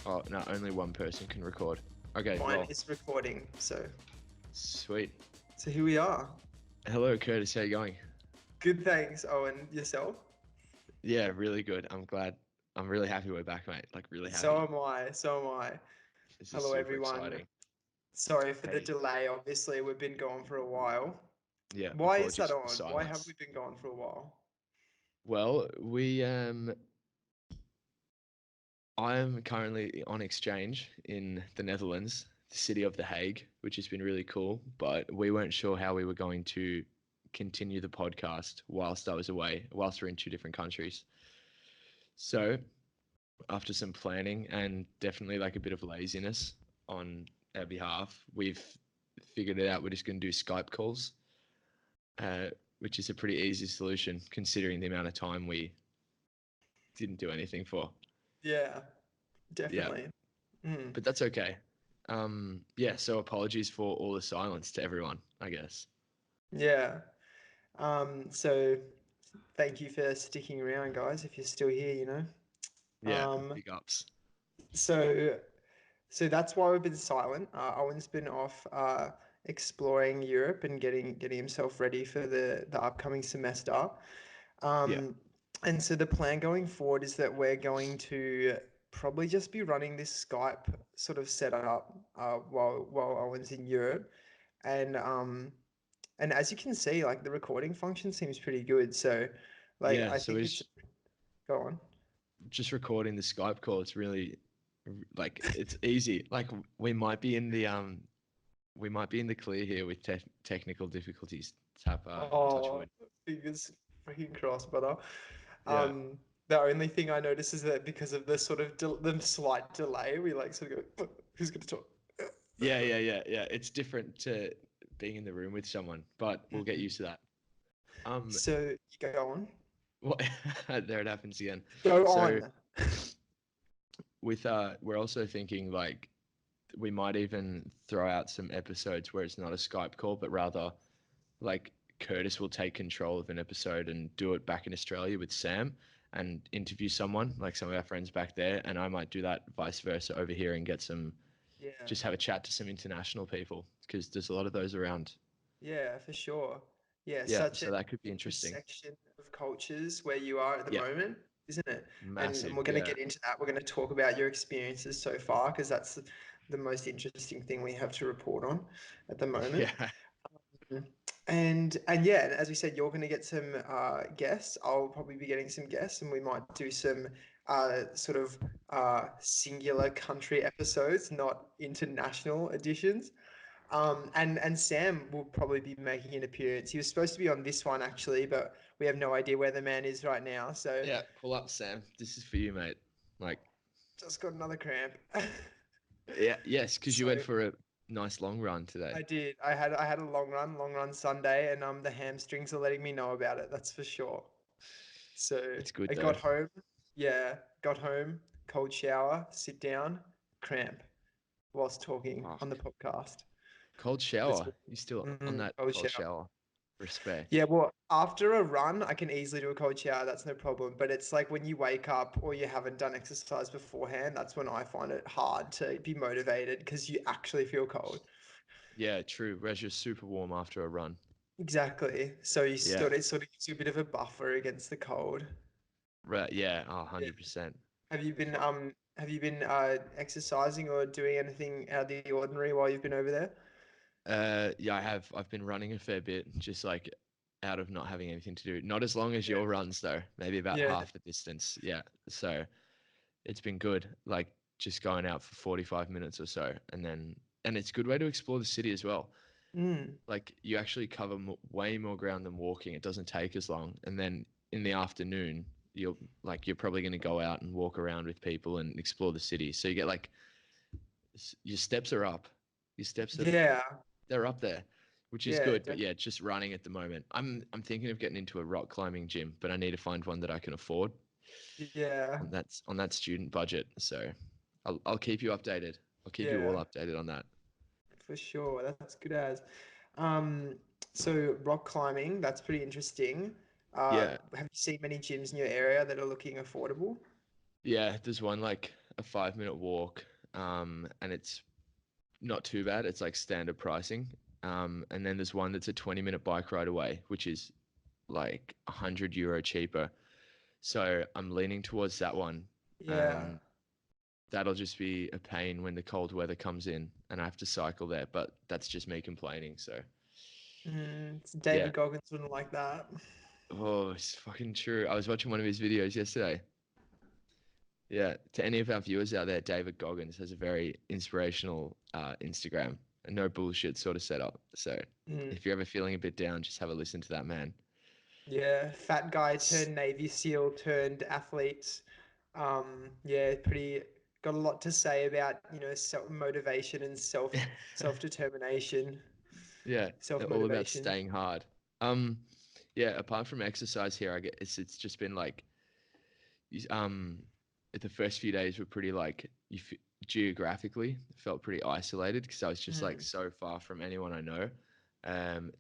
Oh, no, only one person can record. Okay, Mine well, is recording. So sweet. here we are. Hello, Curtis. How you going? Good, thanks, Owen. Yourself? Yeah, really good. I'm glad. I'm really happy we're back, mate. Like, really So happy. am I. So am I. This is Hello, super everyone. exciting. Sorry for the Hey, delay. Obviously, we've been going for a while. yeah, Why is that apologies for the on? Why have we silence. been going for a while? Well, I'm currently on exchange in the Netherlands, the city of The Hague, which has been really cool, but we weren't sure how we were going to continue the podcast whilst I was away, whilst we're in two different countries. So after some planning and definitely like a bit of laziness on our behalf, we've figured it out. We're just going to do Skype calls, uh, which is a pretty easy solution considering the amount of time we didn't do anything for. Yeah, Yeah, definitely. Mm. but that's okay. Yeah, so apologies for all the silence to everyone, I guess. Yeah. So thank you for sticking around, guys. If you're still here. Yeah, Um, big ups. so So that's why we've been silent. Owen's been off exploring Europe and getting himself ready for the upcoming semester. Yeah, Um, and so the plan going forward is that we're going to probably just be running this Skype sort of setup while Owen's in Europe. And and as you can see, like the recording function seems pretty good. So like yeah. I So think it's it's go on. just recording the Skype call. It's really like it's easy. Like we might be in the clear here with technical difficulties. Touch Oh, wood. fingers freaking crossed, brother. Yeah, The only thing I notice is that because of the sort of the slight delay, we like sort of go, who's going to talk? yeah. It's different to being in the room with someone, but we'll get Mhm. used to that. Um, So you go on. what there it happens again. Go So on. we're also thinking like we might even throw out some episodes where it's not a Skype call, but rather like Curtis will take control of an episode and do it back in Australia with Sam and interview someone like some of our friends back there, and I might do that vice versa over here and get some Yeah. just have a chat to some international people because there's a lot of those around. Yeah, for sure. Yeah, Yeah, such so an that could be interesting. intersection of cultures where you are at the Yeah, moment, isn't it? And massive. we're going to Yeah, get into that. We're going to talk about your experiences so far because that's the most interesting thing we have to report on at the moment. yeah, Mm. And yeah, and as we said, you're going to get some guests. I'll probably be getting some guests, and we might do some sort of singular country episodes, not international editions. And Sam will probably be making an appearance. He was supposed to be on this one actually, but we have no idea where the man is right now. So yeah. Pull up, Sam. This is for you, mate. Like, just got another cramp. yeah, yes, because you So went for a nice long run today. I did. I had a long run Sunday, and the hamstrings are letting me know about it. That's for sure. So It's good I though. got home. Yeah, got home, cold shower, sit down, cramp whilst talking on the Fuck. podcast. Cold But it's shower. good. You still on that Cold cold shower. shower? Respect. Yeah, well, after a run, I can easily do a cold shower. That's no problem. But it's like when you wake up or you haven't done exercise beforehand, that's when I find it hard to be motivated because you actually feel cold. Yeah, true. Whereas you're super warm after a run. Exactly. So Yeah. it sort of gives you a bit of a buffer against the cold. Right. Yeah. Oh, Yeah. 100%. Have Fuck. have you been exercising or doing anything out of the ordinary while you've been over there? Yeah, I have. I've been running a fair bit, just like out of not having anything to do. Not as long as Yeah. your runs though. Maybe about Yeah. half the distance. Yeah. So it's been good. Like just going out for 45 minutes or so, and it's a good way to explore the city as well. Mm. Like you actually cover way more ground than walking. It doesn't take as long. And then in the afternoon, you're probably going to go out and walk around with people and explore the city. So you get like your steps are up. Your steps are Yeah. they're up there, which is Yeah. good. But yeah, just running at the moment. I'm thinking of getting into a rock climbing gym, but I need to find one that I can afford Yeah. on that student budget. So I'll keep you updated. I'll keep you all Yeah. updated on that. For sure. That's good as. Um, so rock climbing, that's pretty interesting. Yeah, Have you seen many gyms in your area that are looking affordable? yeah. There's one like a 5 minute walk, and it's not too bad. It's like standard pricing. And then there's one that's a 20-minute bike ride away, which is like €100 cheaper. So I'm leaning towards that one. Yeah. Um, that'll just be a pain when the cold weather comes in and I have to cycle there, but that's just me complaining. So yeah. David Goggins wouldn't like that. Oh, it's fucking true. I was watching one of his videos yesterday. Yeah, to any of our viewers out there, David Goggins has a very inspirational Instagram, a no bullshit sort of setup. So Mm. if you're ever feeling a bit down, just have a listen to that man. Yeah, fat guy turned Navy SEAL turned athlete. Yeah, pretty got a lot to say about, self motivation and self-determination, Yeah, they're all about self-motivation. staying hard. Um, yeah, apart from exercise here, I guess it's just been like, um, the first few days were pretty like geographically felt pretty isolated because I was just like Mm. so far from anyone I know.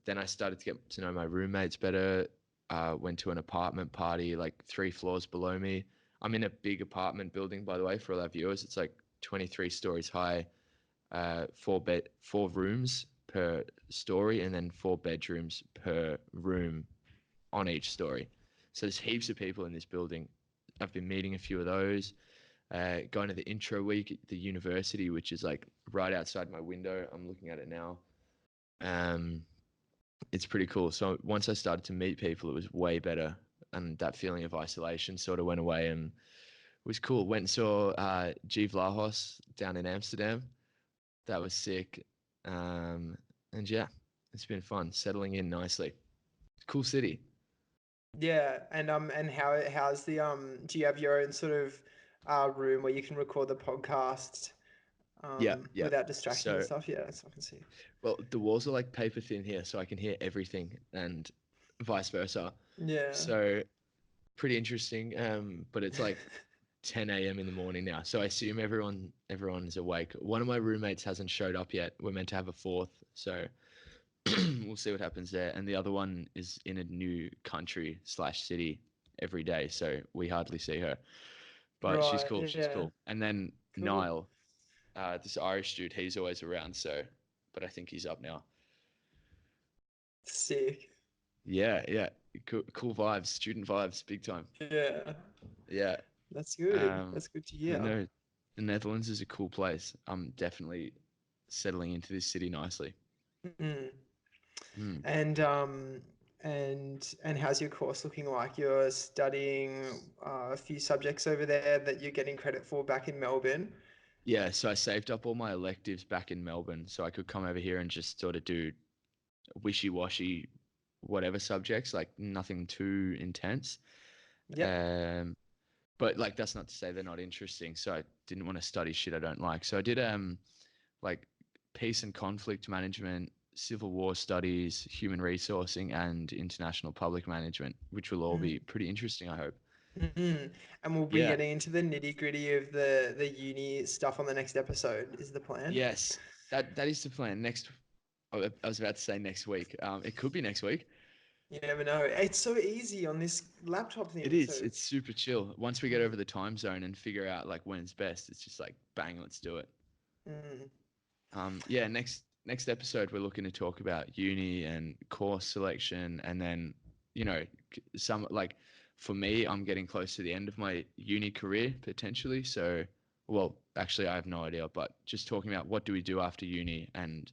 Then I started to get to know my roommates better. Went to an apartment party like 3 floors below me. I'm in a big apartment building, by the way, for all our viewers. It's like 23 stories high, 4 rooms per story, and then 4 bedrooms per room on each story. So there's heaps of people in this building. I've been meeting a few of those. Going to the intro week at the university, which is like right outside my window. I'm looking at it now. Um, it's pretty cool. So once I started to meet people, it was way better, and that feeling of isolation sort of went away, and it was cool. Went and saw G Vlahos down in Amsterdam. That was sick. And yeah, it's been fun settling in nicely. Cool city. Yeah, and how's the do you have your own sort of room where you can record the podcast Yeah, yeah. without distractions and So, stuff? Yeah, so I can see. well, the walls are like paper thin here, so I can hear everything, and vice versa. Yeah. So, pretty interesting. But it's like 10 a.m. in the morning now, so I assume everyone's awake. One of my roommates hasn't showed up yet. We're meant to have a fourth, so we'll see what happens there. And the other one is in a new country slash city every day, so we hardly see her. But she's Right, cool. She's yeah. cool. And then Cool. Niall, this Irish dude, he's always around. So, but I think he's up now. Sick. Yeah, yeah. Cool vibes, student vibes, big time. Yeah. Yeah. That's good. Um, That's good to but hear. no, the Netherlands is a cool place. I'm definitely settling into this city nicely. Mm. Mm. And and how's your course looking like? You're studying a few subjects over there that you're getting credit for back in Melbourne. Yeah, so I saved up all my electives back in Melbourne so I could come over here and just sort of do wishy-washy whatever subjects, like nothing too intense. Yep. Um, but like that's not to say they're not interesting. So I didn't want to study shit I don't like. So I did like peace and conflict management, civil war studies, human resourcing, and international public management, which will all be Mm. pretty interesting, I hope. And we'll be Yeah. getting into the nitty-gritty of the uni stuff on the next episode, is the plan. Yes. That is the plan. I was about to say next week. It could be next week. You never know. It's so easy on this laptop It thing. So is. It's super chill. Once we get over the time zone and figure out like when's best, it's just like bang, let's do it. mm, Yeah, next episode we're looking to talk about uni and course selection, and then some like for me, I'm getting close to the end of my uni career potentially. So, well, actually, I have no idea, but just talking about what do we do after uni and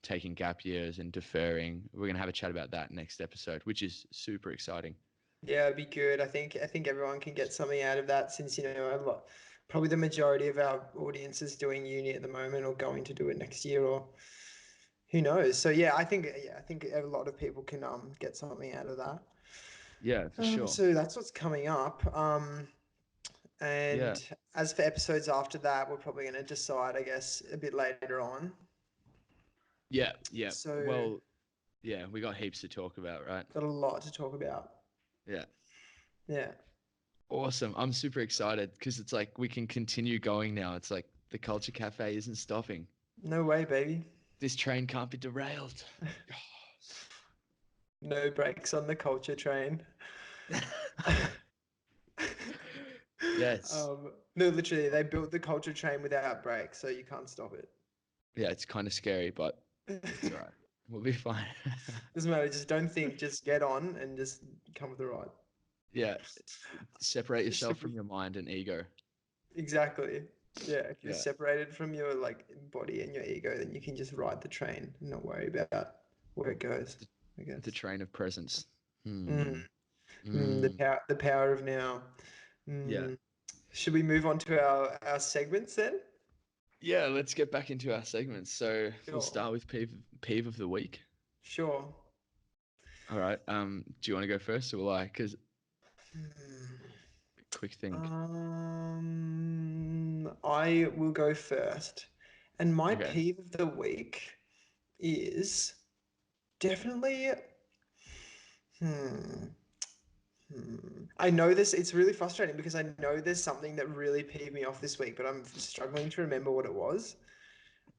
taking gap years and deferring. We're gonna have a chat about that next episode, which is super exciting. yeah, it'd be good. I think everyone can get something out of that since a lot, probably the majority of our audience is doing uni at the moment or going to do it next year or who knows. So yeah, I think a lot of people can get something out of that. Yeah, for sure. So that's what's coming up. Yeah, And as for episodes after that, we're probably going to decide, I guess, a bit later on. yeah, yeah. So Well, yeah, we got heaps to talk about, right? got a lot to talk about. Yeah. Yeah. Awesome. I'm super excited because it's like we can continue going now. It's like the Culture Cafe isn't stopping. No way, baby. This train can't be derailed. No brakes on the culture train. Yes. No, literally, they built the culture train without brakes, so you can't stop it. Yeah, it's kind of scary, but it's all right. We'll be fine. Doesn't matter. Just don't think. Just get on and just come with the ride. Yeah, separate yourself Should we? from your mind and ego. Exactly. Yeah. If you're Yeah, separated from your like body and your ego, then you can just ride the train and not worry about where it goes. the, I the guess. train of presence. Mm, Hmm. the Mm. power of now. Yeah. Mm. Should we move on to our segments then? Yeah, let's get back into our segments. So we'll Sure. start with peeve of the week. Sure. All right. Do you want to go first or will I? Because Hmm. quick think. I will go first. And my Okay. peeve of the week is definitely. Hmm. I know this, it's really frustrating because I know there's something that really peeved me off this week, but I'm struggling to remember what it was.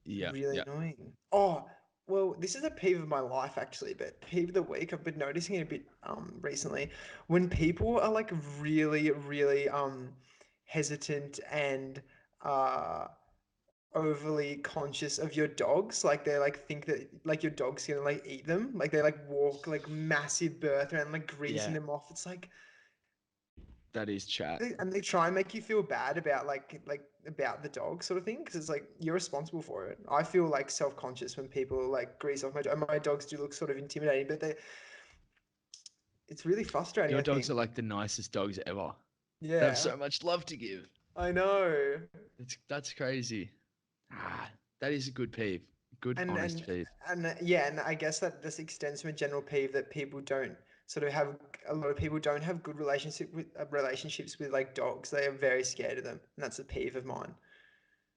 Yeah. Really Yeah. annoying. Oh, well, this is a peeve of my life actually, but peeve of the week, I've been noticing it a bit recently. When people are like really, really hesitant and uh overly conscious of your dogs, like they like think that like your dog's gonna like eat them, like they like walk like massive berth around like greasing Yeah. them off. It's like That is chat. and they try and make you feel bad about like about the dog sort of thing because it's like you're responsible for it. I feel like self-conscious when people like grease off my dog. My dogs do look sort of intimidating, but they it's really frustrating, Your I dogs think. are like the nicest dogs ever. They have Yeah, so much love to give. I know. That's crazy. Ah, that is a good peeve. Good, And honest and peeve. yeah, and I guess that this extends from a general peeve that people don't sort of have a lot of people don't have good relationships with like dogs. They are very scared of them, and that's a peeve of mine.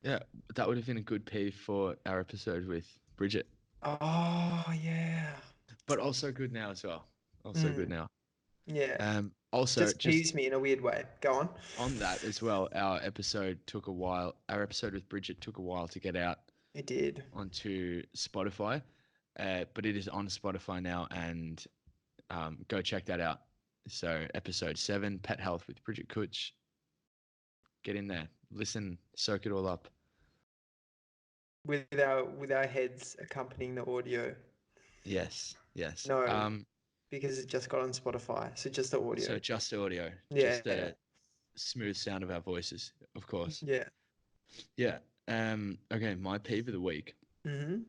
Yeah, that would have been a good peeve for our episode with Bridget, Oh yeah. but also good now as well. Also good Mm, now. yeah. Also, Just just peeves me in a weird way. Go on. on that as well, our episode took a while. Our episode with Bridget took a while to get out It did. onto Spotify, but it is on Spotify now, and go check that out. So, episode 7, Pet Health with Bridget Kutch. Get in there, listen, soak it all up. With our heads accompanying the audio. Yes, yes. No, because it just got on Spotify. So just the So audio. just audio, Yeah. just the smooth sound of our voices, of course. Yeah. Yeah. Okay, my peeve of the week Hmm.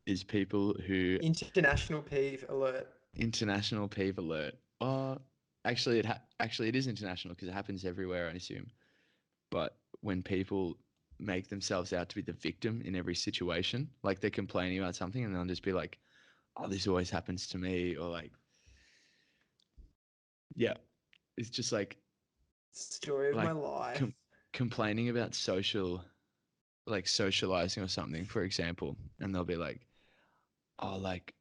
is people who International peeve alert. international peeve alert. Actually, actually it is international because it happens everywhere, I assume. But when people make themselves out to be the victim in every situation, like they're complaining about something, and they'll just be like, "Oh, this always happens to me," or like, "Yeah," it's just Story of my like life. com- complaining about like socializing or something, for example, and they'll be like, "Oh, like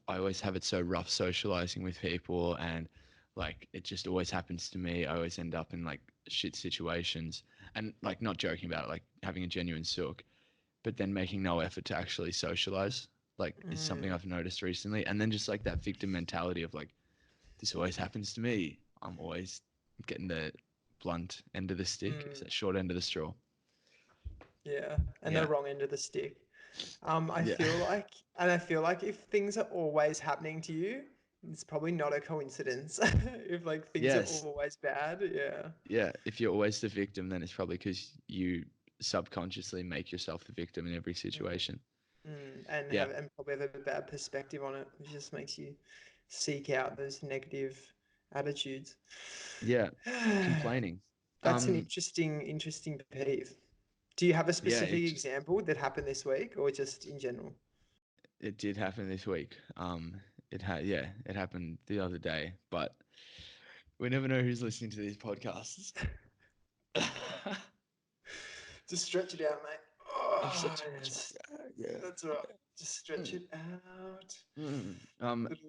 I always have it so rough socializing with people, and like it just always happens to me. I always end up in like shit situations, and like not joking about it, like having a genuine sook, but then making no effort to actually socialize, like is something Mm, I've noticed recently, and then just like that victim mentality of like this always happens to me. I'm always getting the blunt end of the stick, is mm, that short end of the straw. yeah. And the Yeah, wrong end of the stick. yeah, I feel like if things are always happening to you, it's probably not a coincidence. If like things are yes, always bad, yeah. yeah. If you're always the victim, then it's probably because you subconsciously make yourself the victim in every Mm, situation. Yeah, and probably have a bad perspective on it, which just makes you seek out those negative attitudes. yeah. Complaining. That's an Um, interesting peeve. Do you have a yeah, specific it just example that happened this week or just in general? it did happen this week. It happened the other day, but we never know who's listening to these podcasts. Just stretch it out, mate. I'm Oh, such a yes. yeah. That's right. Just stretch Mm, it out. mm.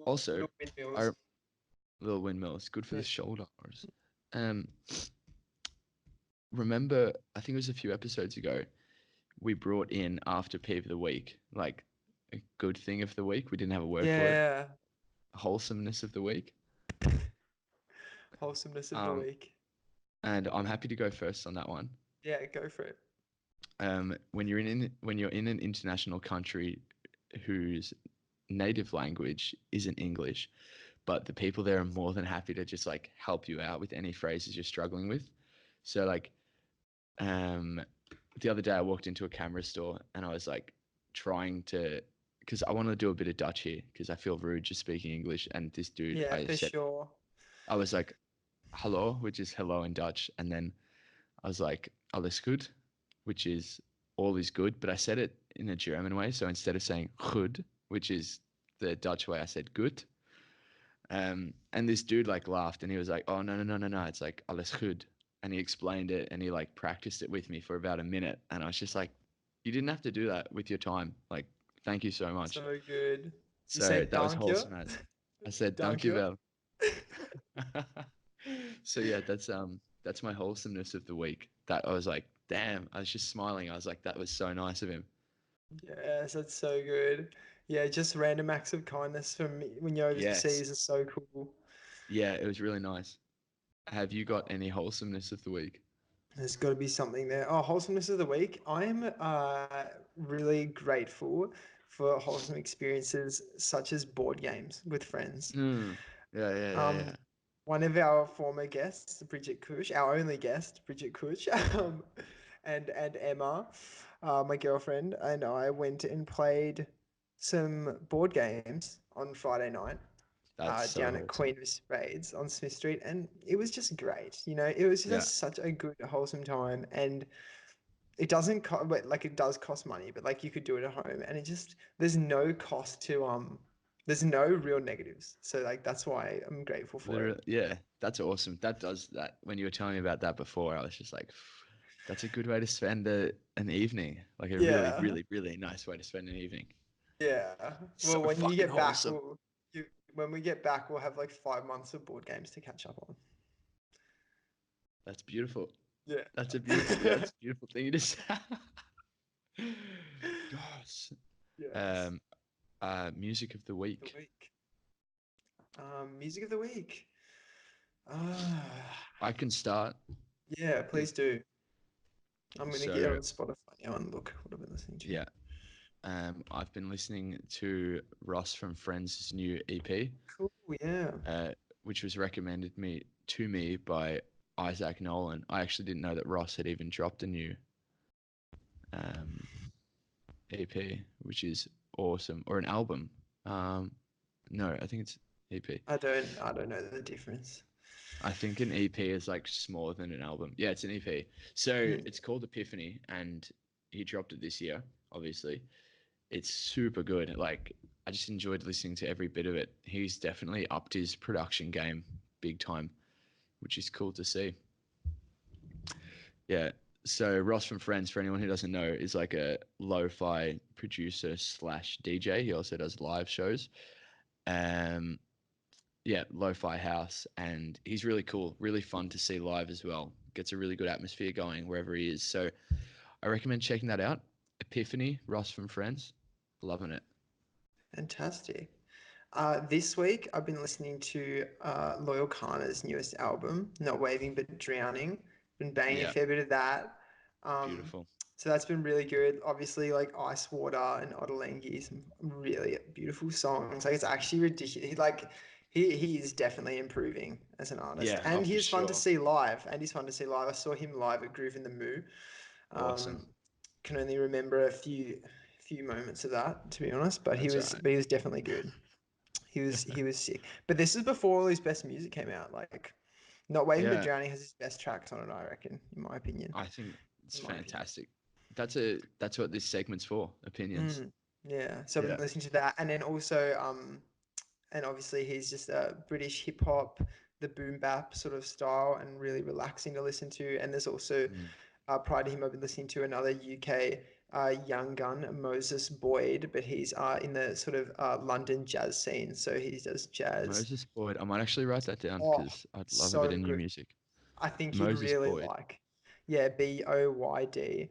Also, Little windmills. our little windmills, good for Yeah. the shoulders. Um, remember, I think it was a few episodes ago, we brought in after peeve of the week, like a good thing of the week. We didn't have a word for it. Yeah. Wholesomeness of the week. Wholesomeness of the Um, week. and I'm happy to go first on that one. Yeah, go for it. When you're in an international country whose native language isn't English, but the people there are more than happy to just like help you out with any phrases you're struggling with. So like um the other day I walked into a camera store and I was like trying to because I wanted to do a bit of Dutch here because I feel rude just speaking English and this dude Yeah, for sure. I was like hello, which is hello in Dutch, and then I was like alles goed, which is all is good, but I said it in a German way. So instead of saying goed, which is the Dutch way, I said gut. And this dude like laughed and he was like, "Oh no no no no no, it's like alles goed." And he explained it and he like practiced it with me for about a minute, and I was just like, "You didn't have to do that with your time. Like, thank you so much." So good. You So say that was dank you? wholesome as. I said, Dank "Thank you, you? well." So yeah, that's my wholesomeness of the week. That I was like, damn, I was just smiling. I was like, that was so nice of him. Yes, that's so good. Yeah, just random acts of kindness from when you're Yes. overseas is so cool. Yeah, it was really nice. Have you got any wholesomeness of the week? There's got to be something there. Oh, wholesomeness of the week. I'm really grateful for wholesome experiences such as board games with friends. Mm. Yeah, yeah, yeah, Um, yeah. one of our former guests, Bridget Cush, our only guest, Bridget Cush, and Emma, my girlfriend, and I went and played some board games on Friday night That's so down at wholesome. Queen of Spades on Smith Street, and it was just great. You know, it was Yeah. just such a good, wholesome time, and it doesn't cost, but like it does cost money, but like you could do it at home, and it just there's no cost to there's no real negatives. So like that's why I'm grateful for it. Literally, yeah, that's awesome. That does that. When you were telling me about that before, I was just like, that's a good way to spend an evening. Like a really, Yeah, really, really nice way to spend an evening. yeah. So Well, when you fucking get back, wholesome. when we get back, we'll have like 5 months of board games to catch up on. That's beautiful. Yeah. That's a beautiful, yeah, that's a beautiful thing to say. Gosh. Yes. Um, music of the The week. week. Music of the week. Ah, I can start. yeah. If Please do. I'm gonna get so, on Spotify now and look what I've been listening to. yeah. I've been listening to Ross from Friends' new EP, Cool. Yeah. uh, which was recommended me to me by Isaac Nolan. I actually didn't know that Ross had even dropped a new um, EP, which is awesome, or an album. Um, no, I think it's EP. I don't know the difference. I think an EP is like smaller than an album. Yeah, it's an EP. So Hmm. it's called Epiphany, and he dropped it this year. Obviously, it's super good. Like I just enjoyed listening to every bit of it. He's definitely upped his production game big time, which is cool to see. Yeah. So Ross from Friends, for anyone who doesn't know, is like a lo-fi producer slash DJ. He also does live shows. Um, yeah, lo-fi house, and he's really cool, really fun to see live as well. Gets a really good atmosphere going wherever he is. So I recommend checking that out. Epiphany, Ross from Friends, loving it. Fantastic. This week I've been listening to Loyal Kana's newest album, Not Waving But Drowning. Been banging a Yeah, fair bit of that. Um, beautiful. so that's been really good. Obviously, like Ice Water and Ottolenghi, some really beautiful songs. Like it's actually ridiculous. He is definitely improving as an artist, Yeah, oh and he for is fun to sure. see live. And he's fun to see live. I saw him live at Groove in the Moo. Awesome. Um, can only remember a few moments of that, to be honest. But he That's all was right. but he was definitely good. He was sick. But this is before all his best music came out. Like Not Waving But Yeah, Drowning has his best tracks on it, I reckon, in my opinion. I think it's In my opinion. fantastic. That's what this segment's for. Opinions. Yeah. So I've been Yeah. listening to that. And then also and obviously he's just a British hip hop, the boom bap sort of style and really relaxing to listen to. And there's also Mm. prior to him, I've been listening to another UK young gun, Moses Boyd, but he's in the sort of London jazz scene. So he does jazz. Moses Boyd. I might actually write that down Oh, because I'd love a bit so of new good. music. I think you'd Moses really Boyd. like. Yeah, Boyd.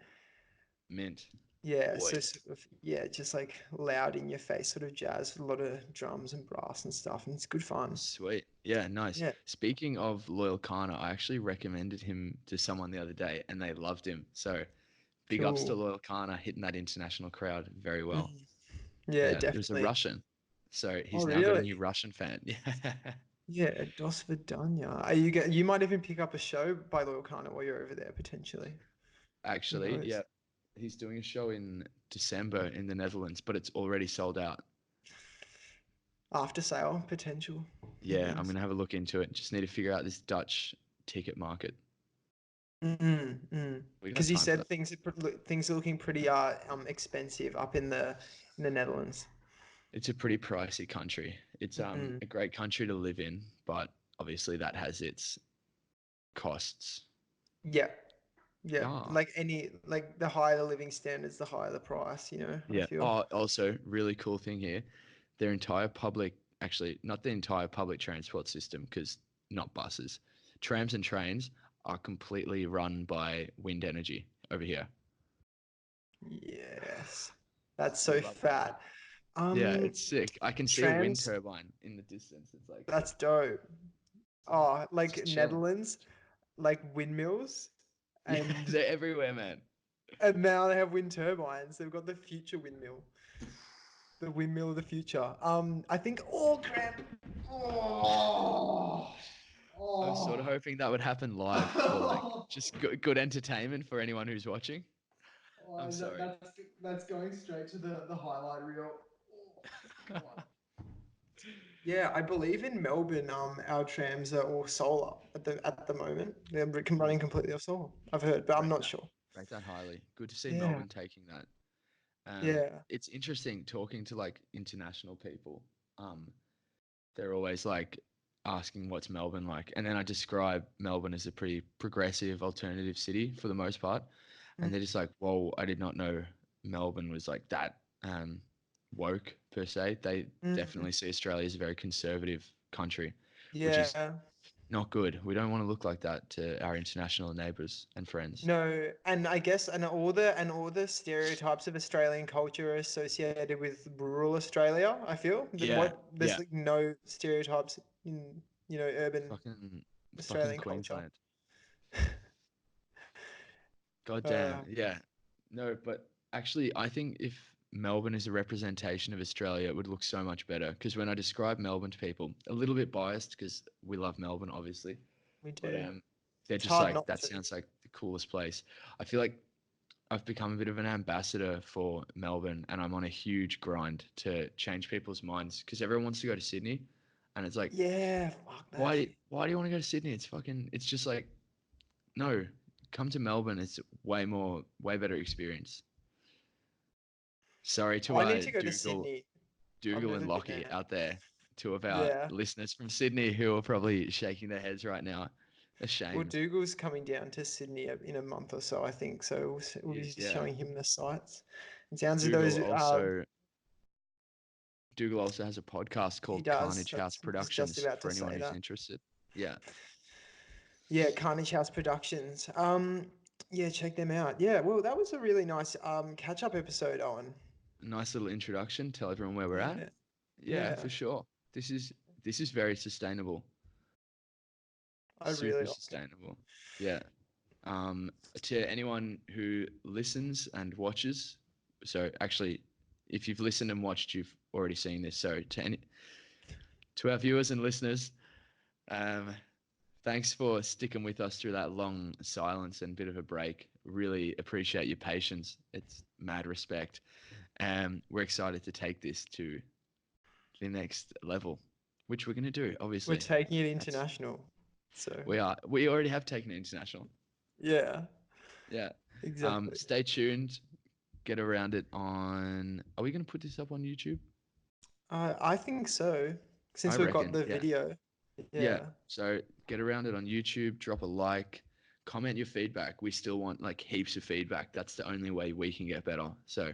Mint. Yeah, so Boys. sort of, yeah, just like loud in your face sort of jazz, a lot of drums and brass and stuff, and it's good fun. Sweet. Yeah, nice. Yeah, Speaking of Loyal Kana, I actually recommended him to someone the other day and they loved him. So big ups to cool. Loyal Kana hitting that international crowd very well. Mm, yeah, Yeah, it was a definitely. Russian. So Oh, he's now got a really? new Russian fan. Yeah. Yeah, Dos Vidania. Are you get? You might even pick up a show by Loyal Kana while you're over there potentially. Who Actually, knows? yeah. He's doing a show in December in the Netherlands, but it's already sold out. After sale potential. Who Yeah, I'm knows? gonna have a look into it. Just need to figure out this Dutch ticket market. We got Because you time for said that. things are looking pretty expensive up in the Netherlands. It's a pretty pricey country. It's Mm. a great country to live in, but obviously that has its costs. Yeah, yeah. Yeah. Like the higher the living standards, the higher the price. I Yeah. feel. Oh, also, really cool thing here. Their entire public, actually, not the entire public transport system, because not buses, trams and trains are completely run by wind energy over here. Yes, that's We so love that. fat. Yeah, Um, it's sick. I can see a wind trams. turbine in the distance. It's like That's dope. Oh, like just chilling. Netherlands, like windmills, Yeah, and they're everywhere, man. and now they have wind turbines. They've got the future windmill, the windmill of the future. I think. Oh, cramp. Oh, I was sort of oh. hoping that would happen live for like just good entertainment for anyone who's watching. I'm Oh, sorry. that's going straight to the highlight reel. Oh, come on. Yeah, I believe in Melbourne, our trams are all solar at the moment. They're Ooh, running completely off solar. I've heard, but I'm rate not that, sure. rate that highly. Good to see Yeah, Melbourne taking that. yeah, It's interesting talking to like international people. Um, they're always like asking what's Melbourne like, and then I describe Melbourne as a pretty progressive alternative city for the most part, mm, and they're just like, "Whoa, I did not know Melbourne was like that woke per se." They mm, definitely see Australia as a very conservative country, which is yeah. not good. We don't want to look like that to our international neighbours and friends. No, and I guess and all the stereotypes of Australian culture are associated with rural Australia. I feel that Yeah, what there's yeah, like no stereotypes in urban fucking fucking Australian culture. Queensland. God damn. Uh, Yeah. No, but actually, I think if Melbourne is a representation of Australia, it would look so much better. Because when I describe Melbourne to people, a little bit biased because we love Melbourne, obviously, we but do. they're It's just hard like, not that to. sounds like the coolest place. I feel like I've become a bit of an ambassador for Melbourne, and I'm on a huge grind to change people's minds because everyone wants to go to Sydney, and it's like, Yeah, fuck that why? shit. Why do you want to go to Sydney? It's fucking. It's just like, no, come to Melbourne. It's way better experience. Sorry to I need to go to Dougal, Sydney. I've Dougal and never been Lockie there. out there, two of our Yeah. listeners from Sydney who are probably shaking their heads right now, Well, ashamed. Dougal's coming down to Sydney in a month or so, I think. So we'll He be is, yeah. showing him the sights. It sounds as though Dougal also Dougal also has a podcast he called does. Carnage House That's I was just Productions about for to anyone say who's that. interested. Yeah, Yeah, Carnage House Productions. Yeah, check them out. Yeah, well, that was a really nice catch up episode, Owen. nice little introduction. Tell everyone where we're at. Yeah, Yeah, yeah, for sure. This is this is very sustainable. I really Super like it. sustainable. Yeah. Um, to anyone who listens and watches, so actually, if you've listened and watched, you've already seen this. So to our viewers and listeners, um, thanks for sticking with us through that long silence and bit of a break. Really appreciate your patience. It's mad respect. We're excited to take this to the next level, which we're going to do, We're obviously. taking it That's international. So, we are. We already have taken it international. yeah, Yeah. exactly. Stay tuned. Get around it on. Are we going to put this up on YouTube? I think so, I since we've got reckon. the Yeah. video. Yeah. Yeah. So get around it on YouTube, drop a like, comment your feedback. We still want like heaps of feedback. That's the only way we can get better. So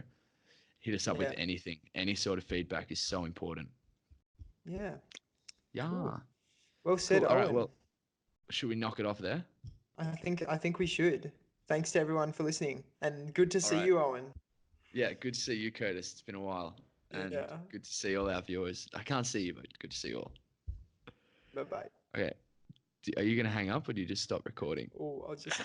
hit us up with Yeah. anything. Any sort of feedback is so important. Yeah. Cool. Yeah. Well said, Cool. All right. Owen. Well, should we knock it off there? I think we should. Thanks to everyone for listening, and good to All see right. you, Owen. Yeah, good to see you, Curtis. It's been a while. And Yeah. good to see all our viewers. I can't see you, but good to see you all. Bye bye. Okay. Are you going to hang up or do you just stop recording? Oh, I'll just